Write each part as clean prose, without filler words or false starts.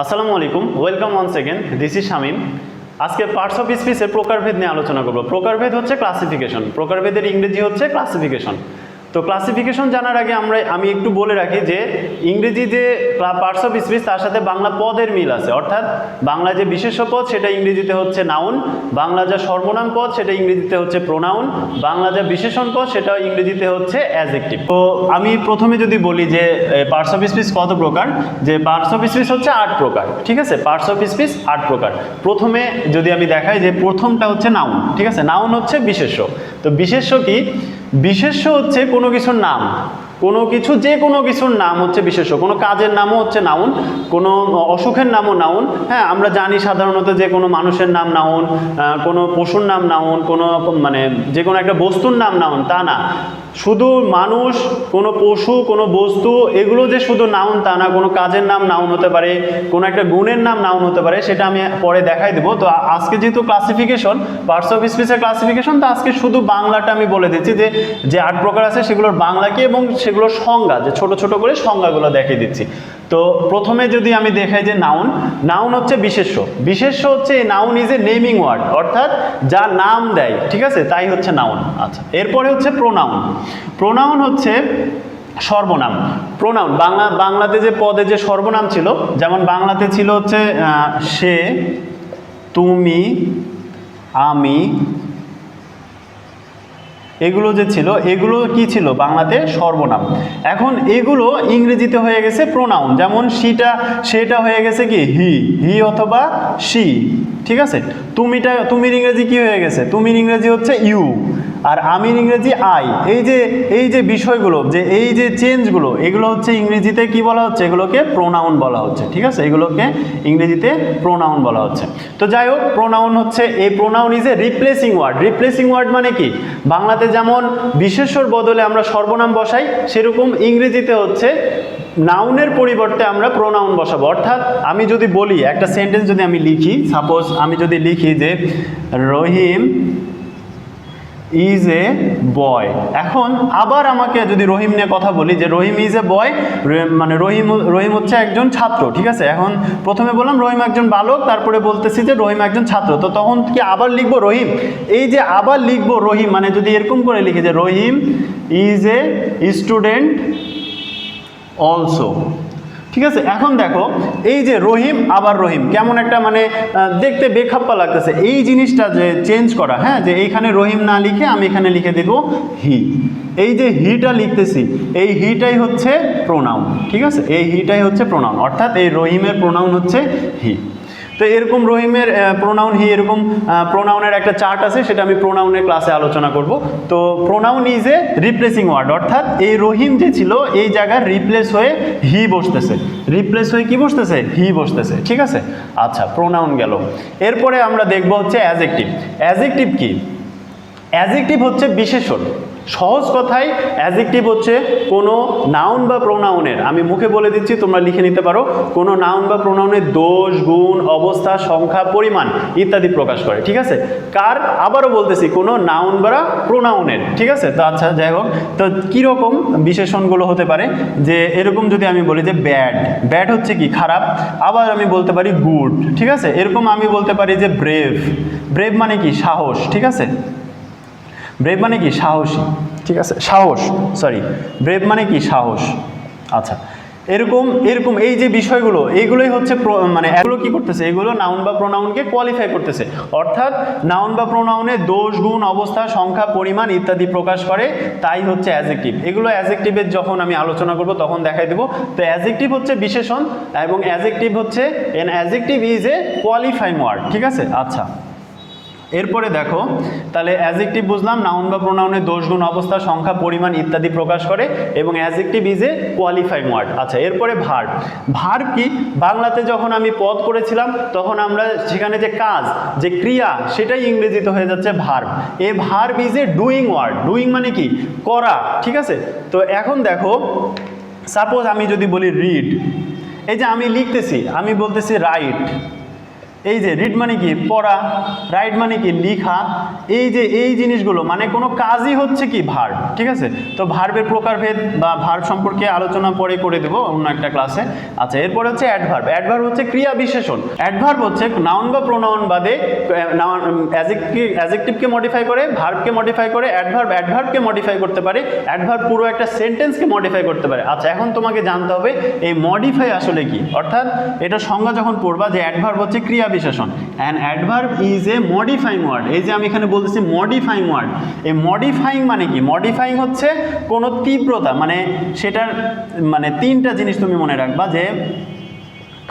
আসসালামু আলাইকুম, welcome once again. This is Shamim. আজকে পার্টস অফ স্পিচের প্রকারভেদ নিয়ে আলোচনা করব। প্রকারভেদ হচ্ছে ক্লাসিফিকেশন, প্রকারভেদের ইংরেজি হচ্ছে ক্লাসিফিকেশন। তো ক্লাসিফিকেশন জানার আগে আমি একটু বলে রাখি যে ইংরেজি যে পার্টস অফ স্পিচ তার সাথে বাংলা পদের মিল আছে, অর্থাৎ বাংলা যে বিশেষ্য পদ সেটা ইংরেজিতে হচ্ছে নাউন, বাংলা যা সর্বনাম পদ সেটা ইংরেজিতে হচ্ছে প্রোনাউন, বাংলা যা বিশেষণ পদ সেটা ইংরেজিতে হচ্ছে অ্যাডজেক্টিভ। তো আমি প্রথমে যদি বলি যে পার্টস অফ স্পিচ কত প্রকার, যে পার্টস অফ স্পিচ হচ্ছে 8 প্রকার। ঠিক আছে, পার্টস অফ স্পিচ 8 প্রকার। প্রথমে যদি আমি দেখাই যে প্রথমটা হচ্ছে নাউন। ঠিক আছে, নাউন হচ্ছে বিশেষ্য। তো বিশেষ্য কি? বিশেষ্য হচ্ছে কোনো কিছুর নাম, কোনো কিছু যে কোনো কিছুর নাম হচ্ছে বিশেষ্য। কোনো কাজের নামও হচ্ছে নাউন, কোনো অসুখের নামও নাউন। হ্যাঁ, আমরা জানি সাধারণত যে কোনো মানুষের নাম নাউন, কোনো পশুর নাম নাউন, কোনো মানে যে কোনো একটা বস্তুর নাম নাউন, তা না। শুধু মানুষ, কোনো পশু, কোনো বস্তু, এগুলো যে শুধু নাউন তা না। কোনো কাজের নাম নাউন হতে পারে, কোনো একটা গুণের নাম নাউন হতে পারে, সেটা আমি পরে দেখাই দেবো। তো আজকে যেহেতু ক্লাসিফিকেশন, পার্টস অফ স্পিচের ক্লাসিফিকেশন, তো আজকে শুধু বাংলাটা আমি বলে দিচ্ছি যে 8 প্রকার আছে সেগুলোর বাংলা কি এবং সেগুলোর সংজ্ঞা, যে ছোট ছোট করে সংজ্ঞাগুলো দেখিয়ে দিচ্ছি। তো প্রথমে যদি আমি দেখাই যে নাউন, নাউন হচ্ছে বিশেষ্য। বিশেষ্য হচ্ছে noun is a naming word, অর্থাৎ যা নাম দেয়। ঠিক আছে, তাই হচ্ছে নাউন। আচ্ছা, এরপরে হচ্ছে প্রোনাউন। প্রোনাউন হচ্ছে সর্বনাম। প্রোনাউন বাংলাতে যে পদে যে সর্বনাম ছিল, যেমন বাংলাতে ছিল হচ্ছে সে, তুমি, আমি, এগুলো যে ছিল, এগুলো কি ছিল? বাংলাতে সর্বনাম। এখন এগুলো ইংরেজিতে হয়ে গেছে প্রোনাউন। যেমন সেটা হয়ে গেছে কি? হি অথবা শি। ঠিক আছে, তুমির ইংরেজি কি হয়ে গেছে? তুমির ইংরেজি হচ্ছে ইউ, আর আমির ইংরেজি আই। এই যে বিষয়গুলো, যে এই যে চেঞ্জগুলো, এগুলো হচ্ছে ইংরেজিতে কি বলা হচ্ছে? এগুলোকে প্রোনাউন বলা হচ্ছে। ঠিক আছে, এগুলোকে ইংরেজিতে প্রোনাউন বলা হচ্ছে। তো যাই হোক, প্রোনাউন হচ্ছে, এই pronoun is a replacing word. Replacing word মানে কি? বাংলাতে যেমন বিশেষ্যর বদলে আমরা সর্বনাম বসাই, সেরকম ইংরেজিতে হচ্ছে নাউনের পরিবর্তে আমরা প্রোনাউন বসাবো। অর্থাৎ আমি যদি বলি, একটা সেন্টেন্স যদি আমি লিখি, সাপোজ আমি যদি লিখি যে রহিম ইজ এ বয়। এখন আবার আমাকে যদি রহিম নিয়ে কথা বলি যে রহিম ইজ এ বয়, মানে রহিম হচ্ছে একজন ছাত্র। ঠিক আছে, এখন প্রথমে বললাম রহিম একজন বালক, তারপরে বলতেছি যে রহিম একজন ছাত্র। তো তখন কি আবার লিখবো রহিম? এই যে আবার লিখবো রহিম, মানে যদি এরকম করে লিখি যে রহিম ইজ এ স্টুডেন্ট অলসো। ঠিক আছে, এখন দেখো এই যে রহিম আবার রহিম, কেমন একটা মানে দেখতে বেখাপ্পা লাগতেছে। এই জিনিসটা যে চেঞ্জ করা, হ্যাঁ, যে এইখানে রহিম না লিখে আমি এখানে লিখে দেব হি। এই যে হিটা লিখতেছি, এই হিটাই হচ্ছে প্রোনাউন। ঠিক আছে, এই হিটাই হচ্ছে প্রোনাউন, অর্থাৎ এই রহিমের প্রোনাউন হচ্ছে হি। তো এরকম রহিমের প্রোনাউন হি, এরকম প্রোনাউনের একটা চার্ট আছে, সেটা আমি প্রোনাউনের ক্লাসে আলোচনা করব। তো pronoun is a replacing word, অর্থাৎ এই রহিম যে ছিল এই জায়গায় রিপ্লেস হয়ে হি বসতেছে। রিপ্লেস হয়ে কি বসতেছে? হি বসতেছে। ঠিক আছে, আচ্ছা, প্রোনাউন গেল। এরপরে আমরা দেখব হচ্ছে অ্যাডজেক্টিভ। অ্যাডজেক্টিভ কি? অ্যাডজেক্টিভ হচ্ছে বিশেষণ। সহজ কথায় অ্যাডজেক্টিভ হচ্ছে কোনো নাউন বা প্রোনাউনের, আমি মুখে বলে দিচ্ছি, তোমরা লিখে নিতে পারো, কোনো নাউন বা প্রোনাউনের দোষ, গুণ, অবস্থা, সংখ্যা, পরিমাণ ইত্যাদি প্রকাশ করে। ঠিক আছে, কার? আবারও বলতেছি, কোনো নাউন বা প্রোনাউনের। ঠিক আছে, তো আচ্ছা, যাই হোক, তো কীরকম বিশেষণগুলো হতে পারে? যে এরকম যদি আমি বলি যে ব্যাড, ব্যাড হচ্ছে কি? খারাপ। আবার আমি বলতে পারি গুড। ঠিক আছে, এরকম আমি বলতে পারি যে ব্রেভ, ব্রেভ মানে কি? সাহস। ঠিক আছে, ব্রেভ মানে কি? সাহসী। ঠিক আছে, সাহস, সরি, ব্রেভ মানে কি? সাহস। আচ্ছা, এরকম এই যে বিষয়গুলো, এইগুলোই হচ্ছে মানে এগুলো কি করতেছে? এগুলো নাউন বা প্রোনাউনকে কোয়ালিফাই করতেছে, অর্থাৎ নাউন বা প্রোনাউনের দোষ, গুণ, অবস্থা, সংখ্যা, পরিমাণ ইত্যাদি প্রকাশ করে, তাই হচ্ছে অ্যাডজেক্টিভ। এগুলো অ্যাডজেক্টিভের যখন আমি আলোচনা করব তখন দেখাই দেবো। তো অ্যাডজেক্টিভ হচ্ছে বিশেষণ, এবং অ্যাডজেক্টিভ হচ্ছে an adjective is a qualifying word. ঠিক আছে, আচ্ছা, এরপরে দেখো, তাহলে অ্যাডজেক্টিভ বুঝলাম, নাউন বা প্রোনাউনের দোষ, গুণ, অবস্থা, সংখ্যা, পরিমাণ ইত্যাদি প্রকাশ করে, এবং adjective is a qualifying word. আচ্ছা, এরপরে ভার্ব। ভার্ব কি? বাংলাতে যখন আমি পদ করেছিলাম তখন আমরা সেখানে যে কাজ, যে ক্রিয়া, সেটাই ইংরেজিতে হয়ে যাচ্ছে verb. A verb is a doing word. Doing মানে কি? করা। ঠিক আছে, তো এখন দেখো, সাপোজ আমি যদি বলি রিড, এই যে আমি লিখতেছি, আমি বলতেছি রাইট। এই যে রিড মানে কি পড়া, রাইট মানে কি লিখা, এই যে এই জিনিসগুলো মানে কোনো কাজই হচ্ছে কি ভার্ব, ঠিক আছে। তো ভার্বের প্রকারভেদ বা ভার্ব সম্পর্কে আলোচনা পরে করে দেবো অন্য একটা ক্লাসে। আচ্ছা, এরপরে হচ্ছে অ্যাডভার্ব। অ্যাডভার্ব হচ্ছে ক্রিয়া বিশেষণ। অ্যাডভার্ব হচ্ছে নাউন বা প্রোনাউন বাদে অ্যাডজেক্টিভকে মডিফাই করে, ভার্বকে মডিফাই করে, অ্যাডভার্বকে মডিফাই করতে পারে, অ্যাডভার্ব পুরো একটা সেন্টেন্সকে মডিফাই করতে পারে। আচ্ছা, এখন তোমাকে জানতে হবে এই মডিফাই আসলে কি, অর্থাৎ এটা সংজ্ঞা যখন পড়বা যে অ্যাডভার্ব হচ্ছে ক্রিয়া বিশেষণ। And adverb is a modifying word. এই যে আমি এখানে বলতেছি মডিফাইং ওয়ার্ড, এই মডিফাইং মানে কি? মডিফাইং হচ্ছে কোনো তীব্রতা, মানে সেটার মানে তিনটা জিনিস তুমি মনে রাখবা, যে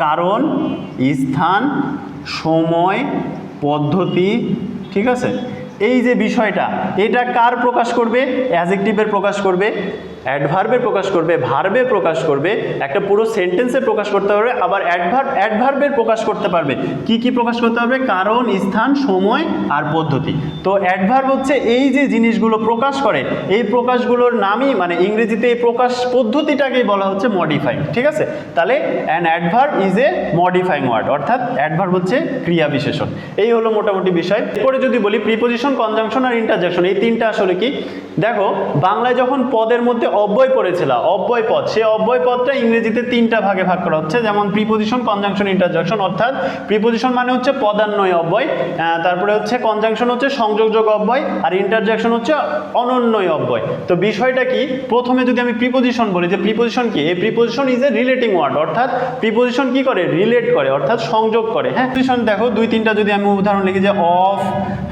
কারণ, স্থান, সময়, পদ্ধতি, ঠিক আছে। এই যে বিষয়টা, এটা কার প্রকাশ করবে? অ্যাডজেক্টিভের প্রকাশ করবে, অ্যাডভার্বের প্রকাশ করবে, ভার্বের প্রকাশ করবে, একটা পুরো সেন্টেন্সের প্রকাশ করতে পারবে, আবার অ্যাডভার্বের প্রকাশ করতে পারবে। কি কি প্রকাশ করতে পারবে? কারণ, স্থান, সময় আর পদ্ধতি। তো অ্যাডভার্ব হচ্ছে এই যে জিনিসগুলো প্রকাশ করে, এই প্রকাশগুলোর নামই মানে ইংরেজিতে এই প্রকাশ পদ্ধতিটাকেই বলা হচ্ছে মডিফাইং, ঠিক আছে। তাহলে an adverb is a modifying word, অর্থাৎ অ্যাডভার্ব হচ্ছে ক্রিয়া বিশেষণ। এই হলো মোটামুটি বিষয়। এরপরে যদি বলি প্রিপোজিশন, কনজাংশন আর ইন্টারজেকশন, এই তিনটা আসলে কি? দেখো, বাংলায় যখন পদের মধ্যে অব্যয় পড়েছিল, অব্যয় পদ, সেই অব্যয় পদটা ইংরেজিতে তিনটা ভাগে ভাগ করা হচ্ছে, যেমন প্রিপোজিশন, কনজাংশন, ইন্টারজেকশন। অর্থাৎ প্রিপোজিশন মানে হচ্ছে পদান্বয় অব্যয়, তারপরে হচ্ছে কনজাংশন হচ্ছে সংযোগযোগ অব্যয়, আর ইন্টারজেকশন হচ্ছে অনন্বয় অব্যয়। তো বিষয়টা কি? প্রথমে যদি আমি প্রিপোজিশন বলি, যে প্রিপোজিশন কি? এই preposition is a relating word, অর্থাৎ প্রিপোজিশন কি করে? রিলেট করে, অর্থাৎ সংযোগ করে। হ্যাঁ, প্রিপোজিশন দেখো দুই তিনটা যদি আমি উদাহরণ লিখি, যে অফ,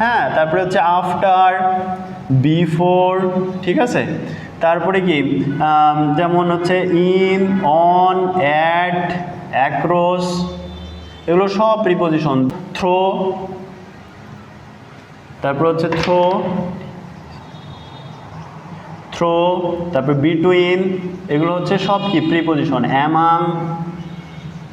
হ্যাঁ, তারপরে হচ্ছে আফটার, বিফোর, ঠিক আছে। তারপরে কি যেমন হচ্ছে ইন, অন, অ্যাট, অ্যাক্রস, এগুলো সব প্রিপোজিশন। থ্রো, তারপর হচ্ছে থ্রো, তারপর বিটুইন, এগুলো হচ্ছে সব কি প্রিপোজিশন। অ্যামাং,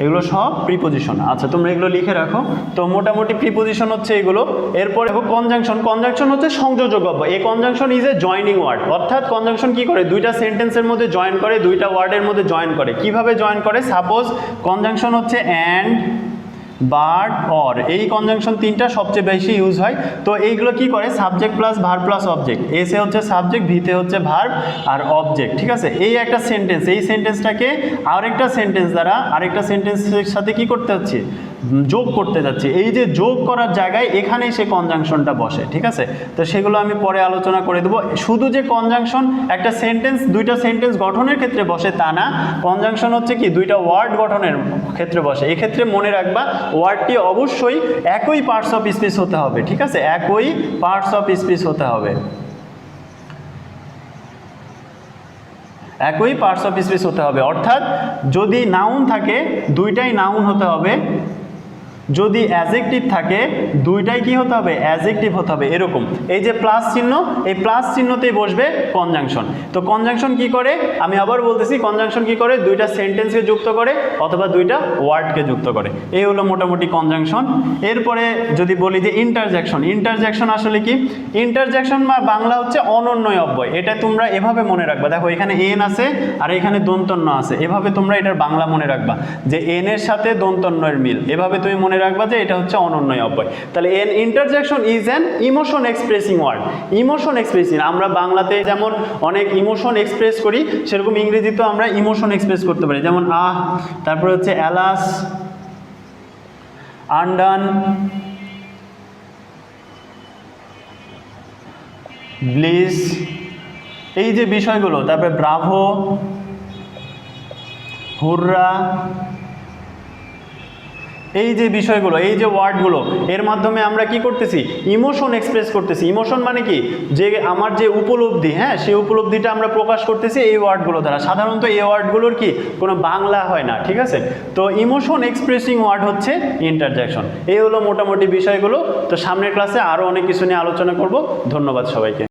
এগুলো সব প্রিপোজিশন। আচ্ছা, তোমরা এগুলো লিখে রাখো। তো মোটামুটি প্রিপোজিশন হচ্ছে এগুলো। এরপরে দেখো কনজাংশন। কনজাংশন হচ্ছে সংযোজক অব্যয়। এই conjunction is a joining word, অর্থাৎ কনজাংশন কি করে? দুইটা সেন্টেন্সের মধ্যে জয়েন করে, দুইটা ওয়ার্ডের মধ্যে জয়েন করে। কিভাবে জয়েন করে? সাপোজ কনজাংশন হচ্ছে অ্যান্ড, বাট, অর, এই কনজাংশন তিনটা সবচেয়ে বেশি ইউজ হয়। তো এইগুলো কি করে? Subject plus verb plus object, এসে হচ্ছে সাবজেক্ট, ভিতে হচ্ছে ভার্ব আর অবজেক্ট, ঠিক আছে। এই একটা সেন্টেন্স, এই সেন্টেন্সটাকে আরেকটা সেন্টেন্স দ্বারা আরেকটা সেন্টেন্সের সাথে কি করতে হচ্ছে? যোগ করতে যাচ্ছে। এই যে যোগ করার জায়গায় এখানেই সে কনজাংশনটা বসে, ঠিক আছে। তো সেগুলো আমি পরে আলোচনা করে দেবো। শুধু যে কনজাংশন একটা সেন্টেন্স, দুইটা সেন্টেন্স গঠনের ক্ষেত্রে বসে তা না, কনজাংশন হচ্ছে কি দুইটা ওয়ার্ড গঠনের ক্ষেত্রে বসে। এক্ষেত্রে মনে রাখবা ওয়ার্ডটি অবশ্যই একই পার্টস অফ স্পিচ হতে হবে, ঠিক আছে, একই পার্টস অফ স্পিচ হতে হবে, একই পার্টস অফ স্পিচ হতে হবে। অর্থাৎ যদি নাউন থাকে দুইটাই নাউন হতে হবে, যদি অ্যাডজেক্টিভ থাকে দুইটাই কি হতে হবে? অ্যাডজেক্টিভ হতে হবে। এরকম এই যে প্লাস চিহ্ন, এই প্লাস চিহ্নতেই বসবে কনজাংশন। তো কনজাংশন কি করে? আমি আবার বলতেছি, কনজাংশন কি করে? দুইটা সেন্টেন্সকে যুক্ত করে অথবা দুইটা ওয়ার্ডকে যুক্ত করে। এই হলো মোটামুটি কনজাংশন। এরপরে যদি বলি যে ইন্টারজেকশন। ইন্টারজেকশন আসলে কি? ইন্টারজেকশন বা বাংলা হচ্ছে অনন্বয় অব্যয়। এটা তোমরা এভাবে মনে রাখবা। দেখো এখানে এন আছে আর এখানে দন্তন্য আছে, এভাবে তোমরা এটার বাংলা মনে রাখবা যে এন এর সাথে দন্তন্যের মিল। এভাবে তুমি মনে রাখবা যে এটা হচ্ছে অনন্বয় অব্যয়। তাহলে an interjection is an emotion expressing word. Emotion expressing, আমরা বাংলাতে যেমন অনেক ইমোশন এক্সপ্রেস করি, সেরকম ইংরেজিতেও আমরা ইমোশন এক্সপ্রেস করতে পারি। যেমন আহ, তারপরে হচ্ছে অ্যালাস, আনডান, ব্লিস, এই যে বিষয়গুলো। তারপরে ব্রাভো, হুররা, এই যে বিষয়গুলো, এই যে ওয়ার্ডগুলো, এর মাধ্যমে আমরা কি করতেছি? ইমোশন এক্সপ্রেস করতেছি। ইমোশন মানে কি? যে আমার যে উপলব্ধি, হ্যাঁ, সেই উপলব্ধিটা আমরা প্রকাশ করতেছি এই ওয়ার্ডগুলো দ্বারা। সাধারণত এই ওয়ার্ডগুলোর কি কোনো বাংলা হয় না, ঠিক আছে। তো ইমোশন এক্সপ্রেসিং ওয়ার্ড হচ্ছে ইন্টারজেকশন। এই হলো মোটামুটি বিষয়গুলো। তো সামনের ক্লাসে আরও অনেক কিছু নিয়ে আলোচনা করব। ধন্যবাদ সবাইকে।